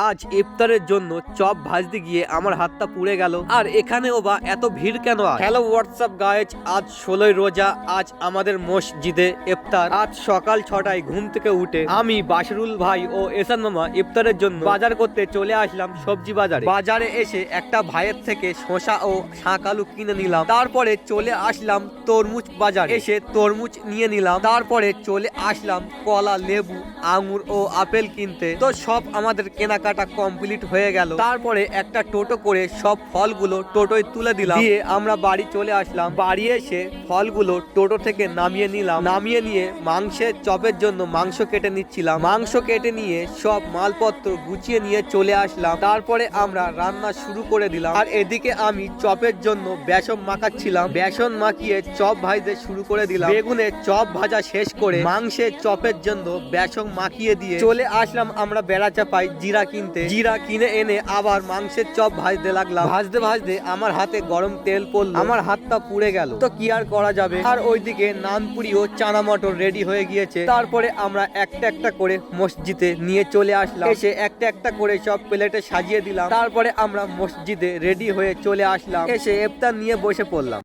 আজ ইফতারের জন্য চপ ভাজতে গিয়ে আমার হাতটা পুড়ে গেল। আর এখানেও বা এত ভিড় কেন? হ্যালো হোয়াটসঅ্যাপ গাইজ, আজ 16ই রোজা। আজ আমাদের মসজিদে ইফতার। আজ সকাল 6টায় ঘুম থেকে উঠে আমি, বাশরুল ভাই ও এসান মামা ইফতারের জন্য বাজার করতে চলে আসলাম সবজি বাজারে। বাজারে এসে একটা ভাইয়ের থেকে শসা ও শাক আলু কিনে নিলাম। তারপরে চলে আসলাম তরমুজ বাজার, এসে তরমুজ নিয়ে নিলাম। তারপরে চলে আসলাম কলা, লেবু, আঙুর ও আপেল কিনতে। তো সব আমাদের কেনাকাটা কমপ্লিট হয়ে গেল। তারপরে একটা টোটো করে সব ফলগুলো টোটোয় তুলে দিলাম, দিয়ে আমরা বাড়ি চলে আসলাম। বাড়ি এসে ফলগুলো টোটো থেকে নামিয়ে নিলাম। নামিয়ে নিয়ে মাংসের চপের জন্য মাংস কেটে নিচ্ছিলাম। মাংস কেটে নিয়ে সব মালপত্র গুছিয়ে নিয়ে চলে আসলাম। তারপরে আমরা রান্না শুরু করে দিলাম। আর এদিকে আমি চপের জন্য বেসন মাখাচ্ছিলাম। বেসন মাখিয়ে চপ ভাজতে শুরু করে দিলাম। বেগুনের চপ ভাজা শেষ করে মাংসের চপের জন্য বেসন মাখিয়ে দিয়ে চলে আসলাম আমরা বেড়াচাপাই জিরা কিনতে। জিরা কিনে এনে আবার মাংসের চপ ভাজতে লাগলাম। ভাজতে ভাজতে আমার হাতে গরম তেল পড়লো, আমার হাতটা পুড়ে গেল। তো কি আর করা যাবে। আর ওইদিকে নানপুরি ও চানা মটর রেডি হয়ে গিয়েছে। তারপরে আমরা একটা একটা করে মসজিদে নিয়ে চলে আসলাম। এসে একটা একটা করে সব প্লেটে সাজিয়ে দিলাম। তারপরে আমরা মসজিদে রেডি হয়ে চলে আসলাম। এসে ইফতার নিয়ে বসে পড়লাম।